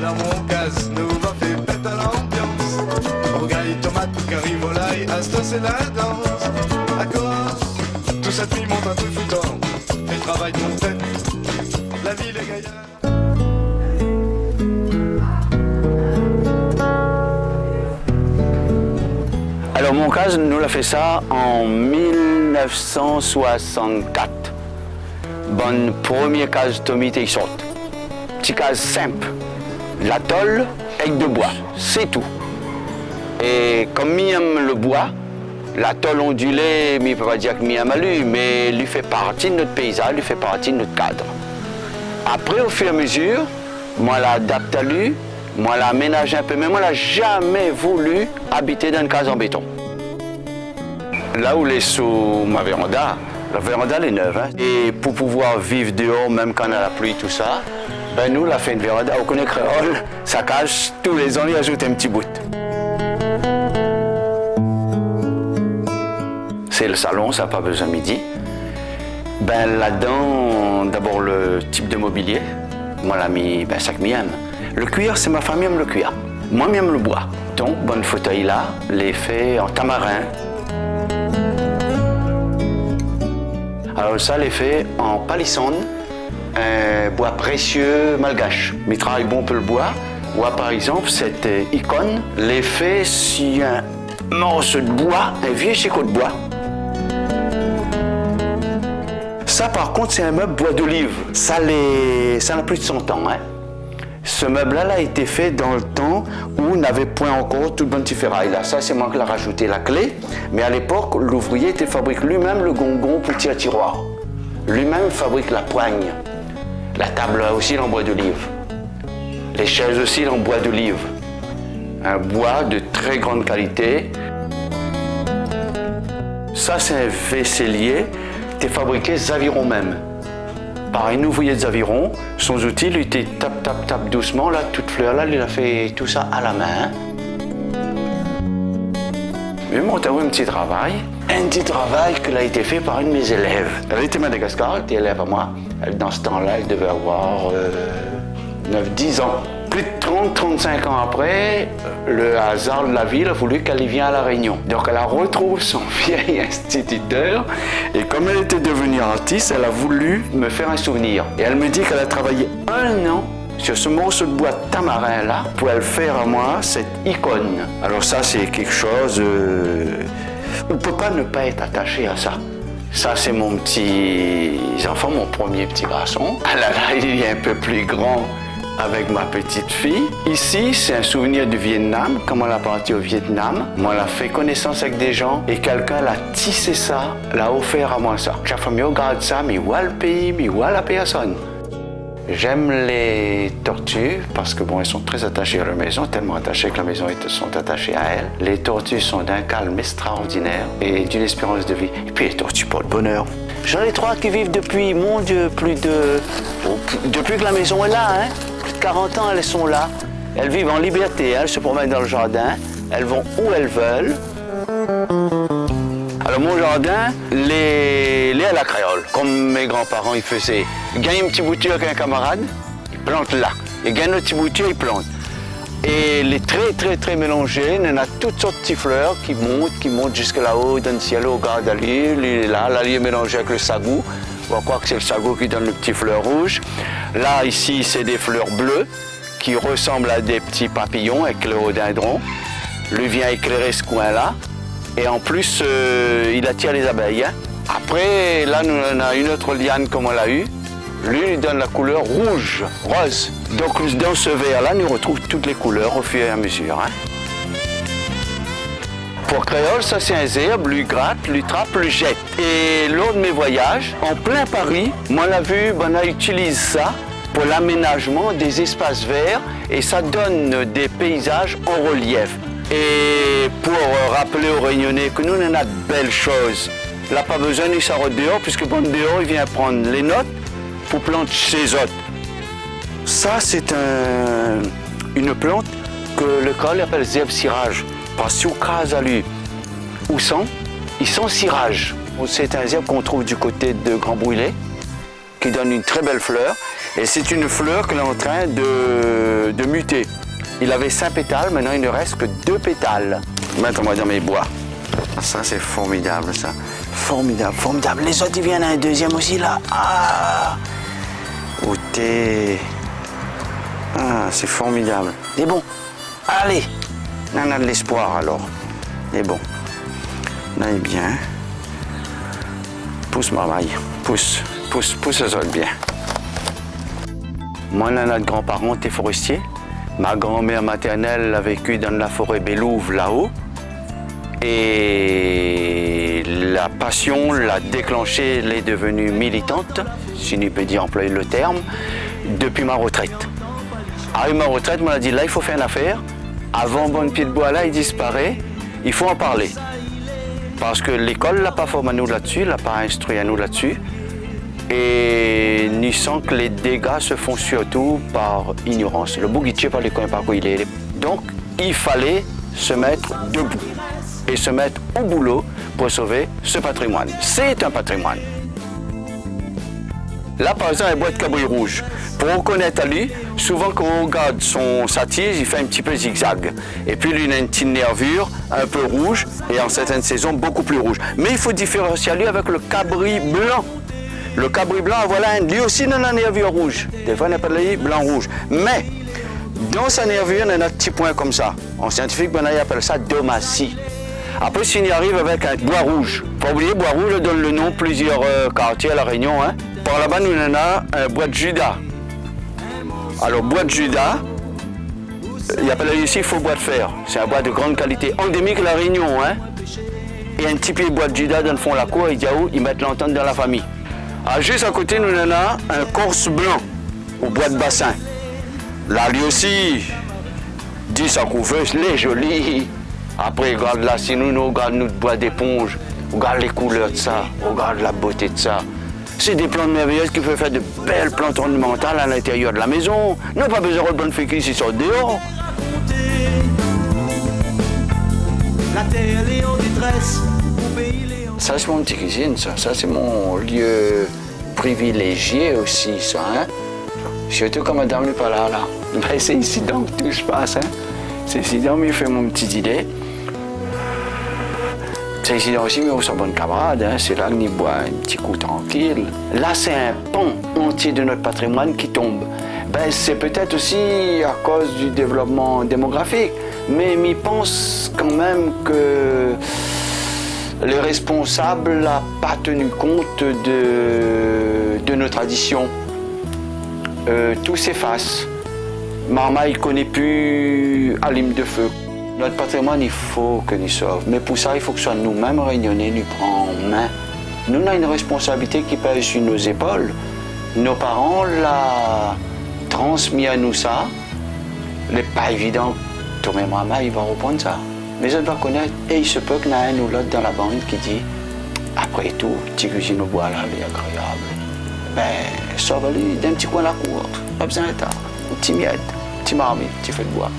Alors mon casse nous va faire pète à l'ambiance. Orgaille, tomate, curry, volaille, Asta c'est la danse. À cause, tout cette nuit monte un truc foutant. Et travaille ton tête, la ville est gaillarde. Alors mon case, nous l'a fait ça en 1964. Bonne première case Tommy Teixot. Petite case simple. La tôle avec de bois, c'est tout. Et comme il aime le bois, la tôle ondulée, mais il ne peut pas dire que m'y aime lui, mais lui fait partie de notre paysage, lui fait partie de notre cadre. Après, au fur et à mesure, moi l'adapte à lui, moi l'aménage un peu, mais moi j'ai jamais voulu habiter dans une case en béton. Là où les sous ma véranda, la véranda elle est neuve, hein. Et pour pouvoir vivre dehors, même quand il y a la pluie, tout ça, ben nous, la fin de véranda, on connaît créole, ça cache, tous les ans, il ajoute un petit bout. C'est le salon, ça n'a pas besoin de midi. Ben là-dedans, d'abord le type de mobilier, moi l'a mis, ben ça que m'y aime. Le cuir, c'est ma famille aime le cuir. Moi, j'aime le bois. Donc, bon fauteuil là, les fait en tamarin. Alors ça, les fait en palissandre, un bois précieux malgache. Mais travaille bon pour le bois. Ou par exemple, cette icône, les fait sur un morceau de bois, un vieux chicot de bois. Ça, par contre, c'est un meuble bois d'olive. Ça n'a plus de 100 ans, hein. Ce meuble-là a été fait dans le temps où on n'avait point encore tout le bon petit ferraille. Là, ça, c'est moi qui l'ai rajouté la clé. Mais à l'époque, l'ouvrier fabrique lui-même le gongon pour tirer tiroir. Lui-même fabrique la poigne. La table aussi en bois d'olive. Les chaises aussi en bois d'olive. Un bois de très grande qualité. Ça, c'est un vaisselier qui est fabriqué aux avirons même. Par un ouvrier des avirons, son outil, il était tape doucement, là, toute fleur, là, il a fait tout ça à la main. Mais moi, j'ai un petit travail qui a été fait par une de mes élèves. Elle était Madagascar, elle était élève à moi. Dans ce temps-là, elle devait avoir 9-10 ans. Plus de 30-35 ans après, le hasard de la ville a voulu qu'elle y vienne à La Réunion. Donc elle a retrouvé son vieil instituteur et comme elle était devenue artiste, elle a voulu me faire un souvenir. Et elle me dit qu'elle a travaillé 1 an sur ce morceau de bois tamarin là pour elle faire à moi cette icône. Alors ça c'est quelque chose, on ne peut pas ne pas être attaché à ça. Ça, c'est mon petit enfant, mon premier petit garçon. Ah là là, il est un peu plus grand avec ma petite fille. Ici, c'est un souvenir du Vietnam, comme on l'a parti au Vietnam. Moi, on a fait connaissance avec des gens et quelqu'un l'a tissé ça, l'a offert à moi ça. Chaque fois, je regarde ça, mais où est le pays, mais où est la personne? J'aime les tortues parce que bon, elles sont très attachées à leur maison, tellement attachées que la maison sont attachées à elles. Les tortues sont d'un calme extraordinaire et d'une espérance de vie. Et puis les tortues portent bonheur. J'en ai 3 qui vivent depuis, mon Dieu, depuis que la maison est là, hein. Plus de 40 ans, elles sont là. Elles vivent en liberté, elles se promènent dans le jardin, elles vont où elles veulent. Alors mon jardin, les à la créole, comme mes grands-parents ils faisaient. Ils gagnent une petite bouture avec un camarade, ils plantent là. Ils gagnent une petite bouture, ils plantent. Et les très mélangés, il y en a toutes sortes de petites fleurs qui montent jusque là-haut dans le ciel, au garde à l'île. Il est là, l'île est mélangée avec le sagou. On va croire que c'est le sagou qui donne le petit fleur rouge. Là, ici, c'est des fleurs bleues qui ressemblent à des petits papillons avec le rhododendron. Lui vient éclairer ce coin-là. Et en plus, il attire les abeilles. Hein. Après, là, nous on a une autre liane comme on l'a eu. Lui, il donne la couleur rouge, rose. Donc, dans ce verre-là, nous retrouvons toutes les couleurs au fur et à mesure. Hein. Pour créole, ça c'est un zèbre, lui gratte, lui trappe, lui jette. Et lors de mes voyages, en plein Paris, moi, la vue, on utilise ça pour l'aménagement des espaces verts et ça donne des paysages en relief. Et pour rappeler aux Réunionnais que nous, on a de belles choses. Là, pas besoin de s'arrêter dehors, puisque bon dehors, il vient prendre les notes pour planter ses autres. Ça, c'est une plante que le col appelle zèbre cirage. Parce que cas à lui, où sont, ils sont cirage. C'est un zèbre qu'on trouve du côté de Grand Brûlé, qui donne une très belle fleur. Et c'est une fleur que l'on est en train de muté. Il avait 5 pétales, maintenant il ne reste que 2 pétales. Mettez-moi dans mes bois. Ça, c'est formidable, ça. Formidable, formidable. Les autres, ils viennent à un deuxième aussi, là. Ah! Goûtez. Ah, c'est formidable. C'est bon. Allez. On a de l'espoir, alors. C'est bon. Là, il est bien. Pousse, marmaille. Pousse, pousse, pousse les autres bien. Moi, notre grand-parent était forestier. Ma grand-mère maternelle a vécu dans la forêt Bélouve, là-haut. Et la passion l'a déclenchée, elle est devenue militante, si on peut dire employer le terme, depuis ma retraite. Arrive ma retraite, on m'a dit là, il faut faire une affaire. Avant bon pied de bois là, il disparaît, il faut en parler. Parce que l'école ne l'a pas formé à nous là-dessus, ne l'a pas instruit à nous là-dessus. Et nous sent que les dégâts se font surtout par ignorance. Le bouc, il ne sait pas les coins par quoi il est. Donc, il fallait se mettre debout et se mettre au boulot pour sauver ce patrimoine. C'est un patrimoine. Là, par exemple, un bois de cabri rouge. Pour reconnaître à lui, souvent quand on regarde sa tige, il fait un petit peu zigzag. Et puis, lui, il a une petite nervure un peu rouge et en certaines saisons, beaucoup plus rouge. Mais il faut différencier lui avec le cabri blanc. Le cabri blanc, voilà, lui aussi, il a une nervure rouge. Des fois, on appelle lui blanc-rouge. Mais, dans sa nervure, il y a un petit point comme ça. En scientifique, on appelle ça domatie. Après, si on y arrive avec un bois rouge, pas oublier, bois rouge donne le nom de plusieurs quartiers à La Réunion. Hein. Par là-bas, nous on a un bois de Judas. Alors, bois de Judas, il appelle ici faux bois de fer. C'est un bois de grande qualité, endémique à La Réunion. Hein. Et un petit pied de bois de Judas dans le fond de la cour, ils mettent l'entente dans la famille. Alors, juste à côté, nous on a un corse blanc au bois de bassin. Là, lui aussi, dit sa couveuse, les jolis. Après, regarde là, si nous regardons notre bois d'éponge, regarde les couleurs de ça, regarde la beauté de ça. C'est des plantes merveilleuses qui peuvent faire de belles plantes ornementales à l'intérieur de la maison. Nous n'avons pas besoin de bonnes fécules qui sortent dehors. Ça, c'est mon petit cuisine, ça. Ça, c'est mon lieu privilégié aussi, ça. Hein? Surtout quand madame n'est pas là. Ben, c'est ici donc que tout se passe. Hein? C'est ici donc que je fais mon petit idée. C'est ici aussi que je suis bon camarade. Hein? C'est là que je bois un petit coup tranquille. Là, c'est un pan entier de notre patrimoine qui tombe. Ben, c'est peut-être aussi à cause du développement démographique. Mais je pense quand même que les responsables n'ont pas tenu compte de nos traditions. Tout s'efface. Marmaille ne connaît plus Alime de feu. Notre patrimoine, il faut que nous sauve. Mais pour ça, il faut que ce soit nous-mêmes réunionnais, nous prendre en main. Nous avons une responsabilité qui pèse sur nos épaules. Nos parents l'ont transmis à nous ça. Il n'est pas évident que Thomas Marmaille va reprendre ça. Mais je dois connaître, et il se peut qu'il y en ait un ou l'autre dans la bande qui dit après tout, petit cuisine au bois là, il est agréable. Ben, sauve-lui d'un petit coin de la cour, pas besoin de ça. Un petit miette, un petit marmite, un petit feu de bois.